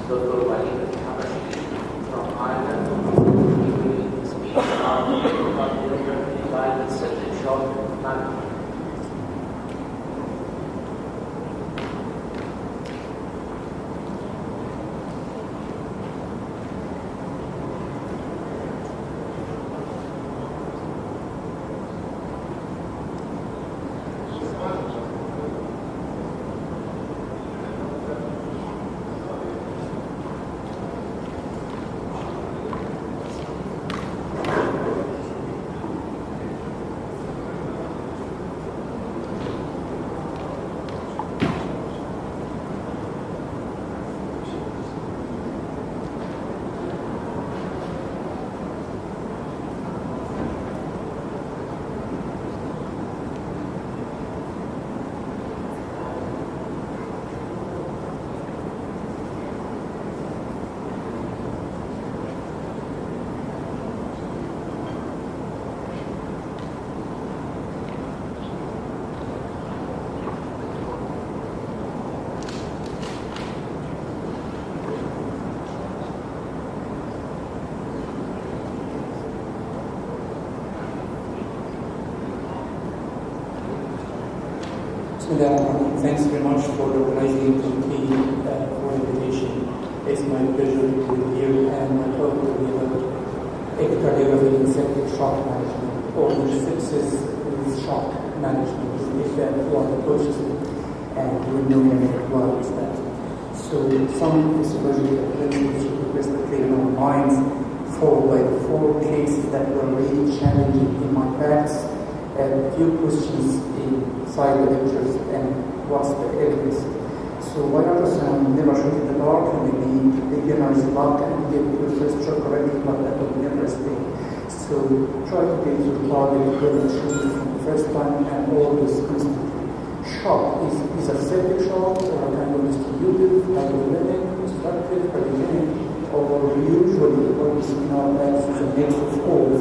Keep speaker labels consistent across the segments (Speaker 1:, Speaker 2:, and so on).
Speaker 1: Dr. Walid Habashi from Ireland, who will speak about echocardiography guided septic shock management.
Speaker 2: Thanks very much for organizing the committee for the invitation. It's my pleasure to be here, and my talk will be about echocardiography in septic shock management, or the sepsis with shock management. If one approaches it, and we know what is that. So some physiology elements should be crystal clear in our minds, followed by the 4 cases that were really challenging in my practice. A few questions inside the lectures and what's the evidence. So why not never shoot in the dark, and maybe beginner's luck and get your first shot correctly, but that will never stay. So try to get your target when you shoot from the first time and always constantly. Shock is a septic shock or a kind of distributive, hypotonic, obstructive, cardiogenic, or usually what we see in our labs is a mix of all.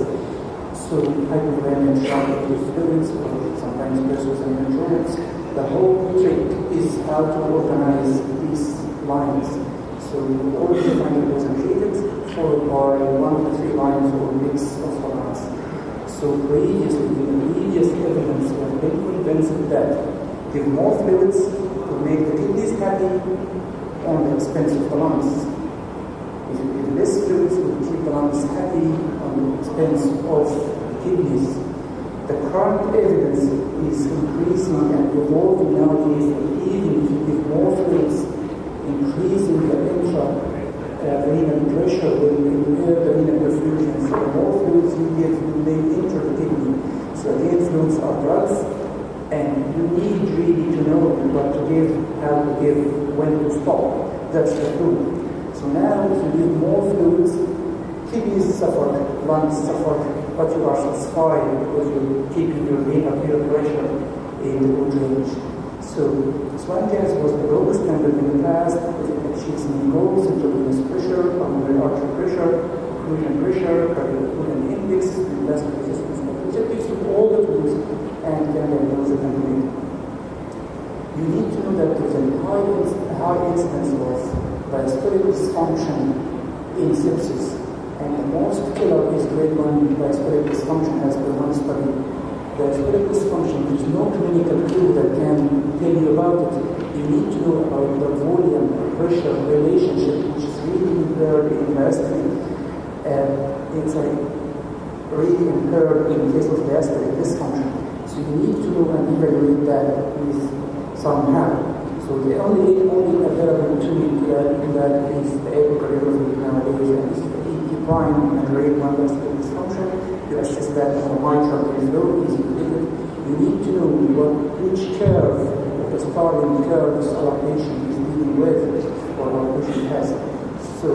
Speaker 2: So hypotonic shock with fluids, or sometimes vessels and neutrons. The whole trick is how to organize these lines. So you always find it concentrated, followed by 1 to 3 lines or mix of lines. So previously, in the previous evidence, we have been convinced that give more fluids to make the kidneys happy on the expense of the lungs. If you give less fluids, to keep the lungs happy on the expense of the kidneys. The current evidence is increasing and evolving nowadays that even if you give more fluids, increasing the intra-renal pressure will impair the renal perfusion. So the more fluids you give, you may enter the kidney. So again, fluids are drugs, and you need really to know what to give, how to give, when to stop. That's the truth. So now, if you give more fluids, kidneys suffer, lungs suffer, but you are satisfied because you're keeping your renal pressure in the good range. So Swangas was the gold standard in the past because it achieves many goals: intravenous pressure, pulmonary artery pressure, occlusion pressure, cardiac index, elastic resistance, it takes all the tools and can diagnose it and treat. You need to know that there's a high incidence of diastolic dysfunction in sepsis. And the most killer is grade 1 diastolic dysfunction as per one study. Diastolic dysfunction, there's no clinical clue that can tell you about it. You need to know about the volume pressure relationship, which is really impaired in diastole. It's really impaired in case of diastolic dysfunction. So you need to know and evaluate that with somehow. So the only available tool in that is the echocardiography nowadays, and this is the EP prime and grade 1 diastolic dysfunction. You assess that on a mitral flow, easy to do it. You need to know which curve of the starting curve our patient is dealing with, or our patient has. So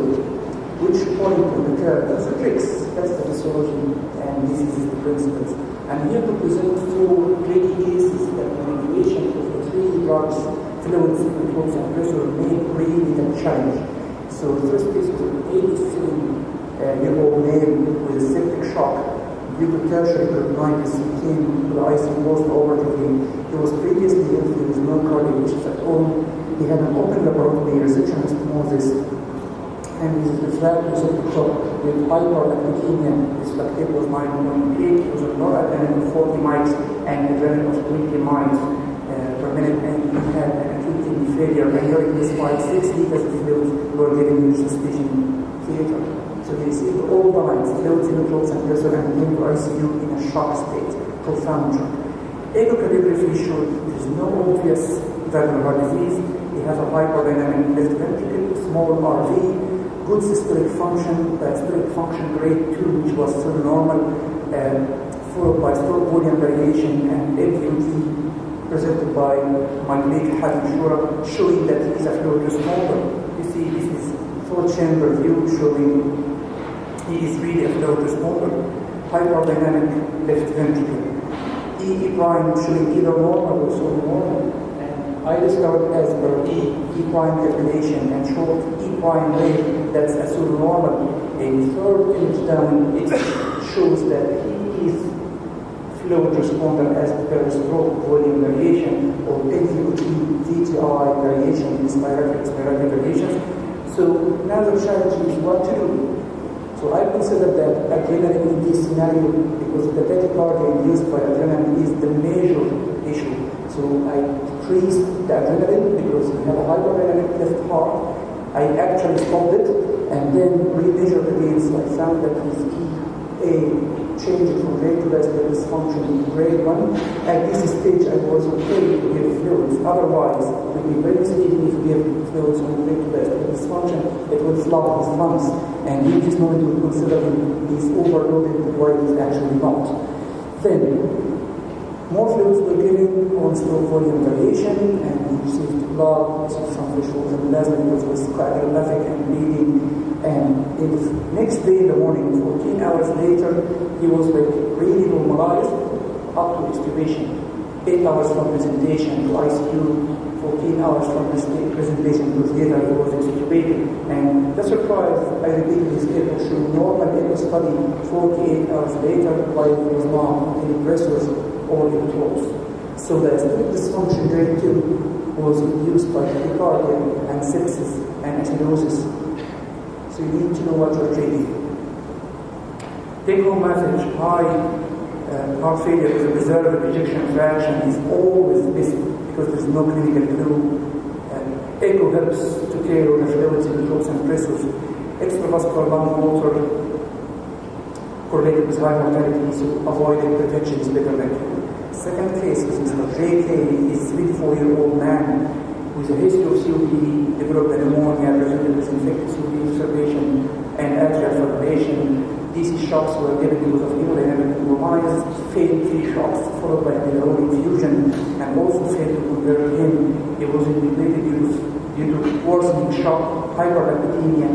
Speaker 2: which point of the curve, that's the tricks, that's the physiology, and this is the principles. I'm here to present 4 tricky cases that the manipulation of the 3 drugs, fluids, glucose, and pressure make really a challenge. So the first case was an 87-year-old male with a septic shock due to tertiary peritonitis. He came to the ICU post-operatively. He was previously ill, there was no cardiac issues at all. He had an open laparoscopy resection stenosis and this is refractory septic shock with hyperlacticemia. This lactate was 9.8, it was a noradrenaline of 40 mics and adrenaline of 20 mics per minute, and he had an acute kidney failure, and during this fight, 6 liters of fluids were given in suspicion theater. So they received all the lines, fluids, electrodes, and pressure, and came to ICU in a shock state, profound shock. Echocardiography showed there is no obvious valvular heart disease. He has a hyperdynamic left ventricle, small RV, good systolic function, systolic function grade 2, which was still normal, followed by stroke volume variation and LVOT presented by my colleague Hadim Shura, showing that he is a fluid responder. You see, this is 4-chamber view showing he is really a fluid responder. Hyperdynamic left ventricle. E prime showing either normal or subnormal. I discovered as per E prime termination and short E prime rate, that's a pseudo-normal. A third image down, it shows that he is fluid responder as per stroke volume variation or LVOT VTI variation, respiratory variations. So now the challenge is what to do. So I consider that adrenaline in this scenario, because the tachycardia induced by adrenaline is the major issue. So I decreased the adrenaline because we have a hyperadrenalic left heart. I actually stopped it and then remeasured again. So I found that his EA changed from grade 2 diabetes function in grade 1. At this stage, I was okay to give fluids. Otherwise, it would be very misleading if we give fluids on grade 2 diabetes function. It would flood his lungs. And in this moment, we consider him is overloaded while he's actually not. Then, more fluids were given on slow volume variation, and he received blood, some thresholds and plasma because it was cardiopathic and bleeding. And in the next day in the morning, 14 hours later, he was really normalized up to extubation. 8 hours from presentation to ICU, 14 hours from presentation to theater, he was extubated. And the surprise, I repeated his echo, showed normal echo study 48 hours later while he was not on any pressors or electrodes. So the systolic dysfunction grade 2 was induced by tachycardia and sepsis and acidosis. So you need to know what you're treating. Take-home message, high heart failure with a preserved ejection fraction is always best because there's no clinical clue. Echo helps to care on the fluids, electrodes, and pressures. Extravascular lung water correlated with high mortality, so avoiding prevention is better than cure. Second case is Mr. J.K. is a 24-year-old man with a history of COPD, developed pneumonia, presented with infected COPD observation and atrial fibrillation. DC shocks were given because of hemodynamic compromise, failed 3 shocks, followed by mineral infusion, and also failed to convert him. He was intubated due to worsening shock, hyperlipidemia,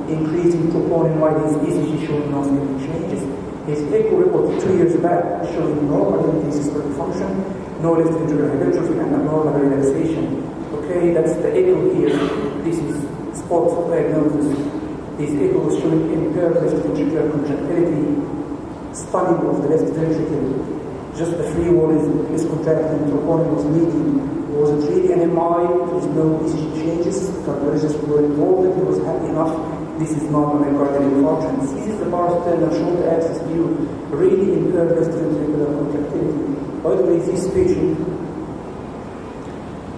Speaker 2: increasing troponin, while his ECG showed no significant changes. His echo report 2 years back showing normal systolic function, no left ventricular hypertrophy, and abnormal relaxation. Okay, that's the echo here. This is spot diagnosis. His echo was showing impaired left ventricular contractility, stunning of the left ventricle. Just the free wall is contracting, troponin was leaking. Was it really an MI? There was no ECG changes. Cardiologists were involved. He was happy enough. This is normal myocardial infarction. This is the parasternal short axis view, really impaired left ventricular contractility. By the way, this patient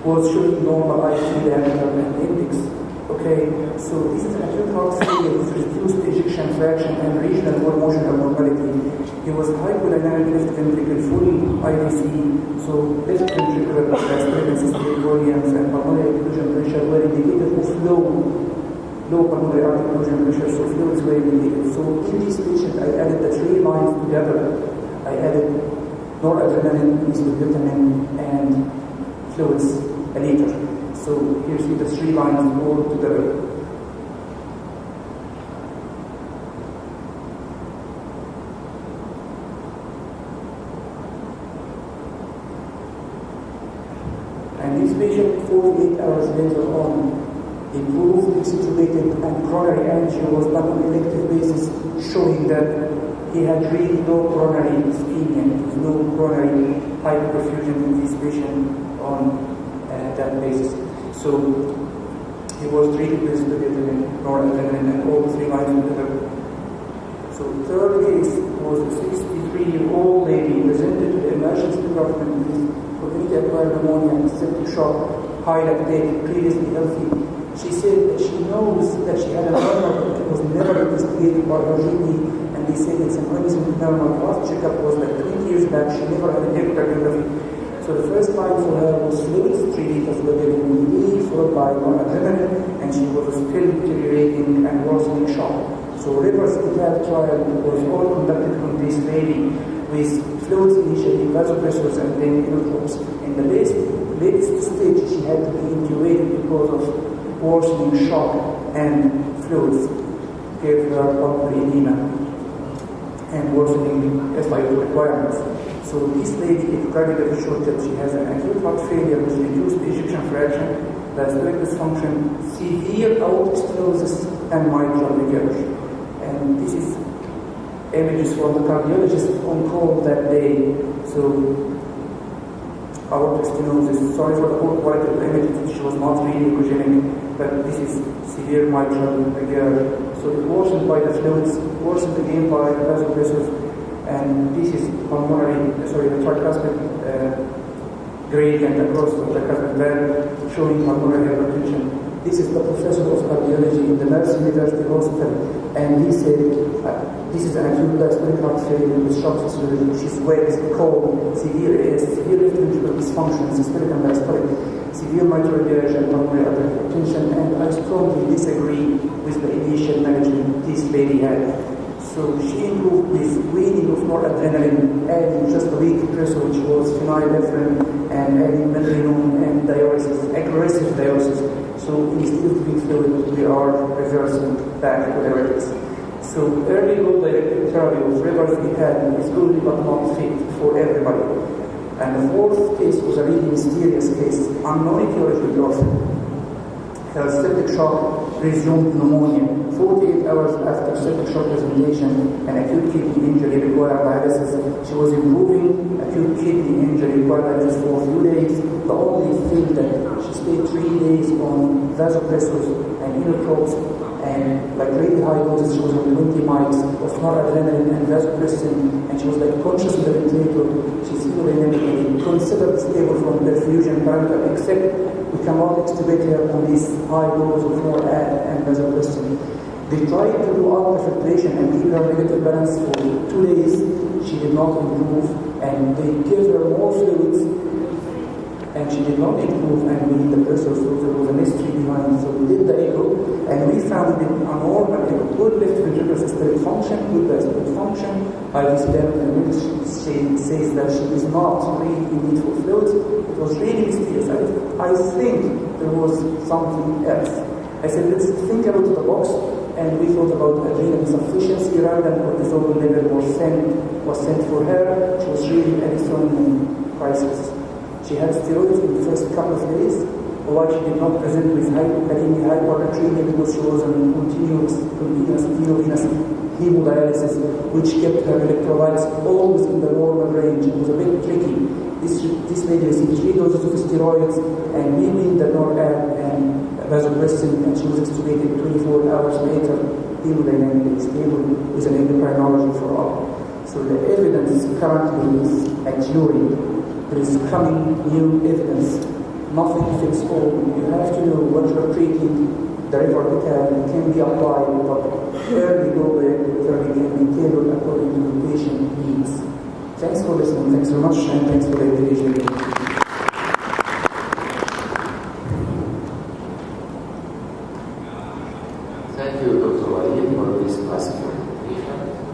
Speaker 2: was showing normal IQ diameter and index. Okay, so this is an acute heart failure with reduced ejection fraction and regional wall motion abnormality. He was hypodynamic left ventricle, full IVC, so left ventricular disturbance, systolic volumes, and pulmonary occlusion pressure were indicated of low pulmonary artery occlusion pressure, so fluids were indicated. So in this patient, I added the 3 lines together. I added noradrenaline, isovitamin, and fluids a liter. So here you see the 3 lines all together. And this patient, 48 hours later on, improved, extubated, and coronary angio was done on an elective basis, showing that he had really no coronary ischemia, no coronary hyperperfusion in this patient on that basis. So He was treated with bupivacaine, noradrenaline, and all 3 lines of therapy. So third case was a 63-year-old lady presented to the emergency department with community-acquired pneumonia and septic shock, high lactate, previously healthy. She said that she knows that she had a normal, but it was never investigated by her GP, and they said it's an uneasy normal. The last checkup was like 20 years back. She never had an echocardiography. So the first line for her was fluids, 3 liters per day, followed by noradrenaline, and she was still deteriorating and worsening shock. So Rivers Hospital trial was all conducted on this lady with fluids initially, vasopressors, and then inotropes. In the latest stage, she had to be intubated because of worsening shock and fluids, gave her pulmonary edema and worsening SIO requirements. So this lady, echocardiography showed that she has an acute heart failure with reduced ejection fraction, diastolic dysfunction, severe aortic stenosis, and mitral regurg. And this is images from the cardiologist on call that day. So aortic stenosis, sorry for the whole quality of the images, she was not really echogenic, but this is severe mitral regurg. So it worsened by the fluids, worsened again by the vasopressors, and this is the tricuspid gradient across the tricuspid valve showing pulmonary hypertension. This is the professor of cardiology in the Nursing University Hospital, and he said, this is an acute diastolic heart failure with shock physiology, which is wet, cold, severe left ventricular dysfunction, systolic and diastolic, severe mitral regurg and pulmonary arterial hypertension, and I strongly disagree with the initial management this lady had. So she improved with weaning of noradrenaline, adding just a weak pressor, which was phenylephrine, and adding metronome and diuresis, aggressive diuresis. So instead of giving fluid, we are reversing back to diuretics. So early goal-directed therapy of Rivers Hospital is good but not fit for everybody. And the fourth case was a really mysterious case, unknown etiology of her septic shock resumed pneumonia. 48 hours after septic shock presentation, an acute kidney injury required dialysis. She was improving. Acute kidney injury required dialysis for a few days. The only thing that she stayed 3 days on vasopressors and inotropes, and like really high doses. She was on 20 mics of noradrenaline and vasopressin, and she was like conscious in the ventilator. She's hemodynamically considered stable from perfusion parameter, except we cannot extubate her on this high dose of norad and vasopressin. They tried to do ultrafiltration and keep her negative balance for 2 days. She did not improve, and they gave her more fluids, and she did not improve, and we need the pressure, so there was a mystery behind. So we did the echo, and we found it a normal echo, good left ventricular systolic function, good diastolic function. IVC damage says that she is not really in need for fluids. It was really mysterious. I think there was something else. I said, let's think out of the box, and we thought about adrenal insufficiency rather than cortisol level was sent for her. She was really Edison crisis. She had steroids in the first couple of days, why she did not present with hypokalemia, hypernatremia, because she was on continuous intravenous hemodialysis, which kept her electrolytes always in the normal range. It was a bit tricky. This lady received 3 doses of steroids and leaving the NORAD and vasopressin, and she was extubated 24 hours later, hemodynamically stable with an endocrinology for all. So the evidence currently is at jury. There is coming new evidence. Nothing fits all. You have to know what you're treating. The report can be applied, but early goal-directed therapy can be tailored according to the patient needs. Thanks for listening. Thanks very much, and thanks for the invitation.
Speaker 1: Thank you, Dr. Wahid, for this classic presentation.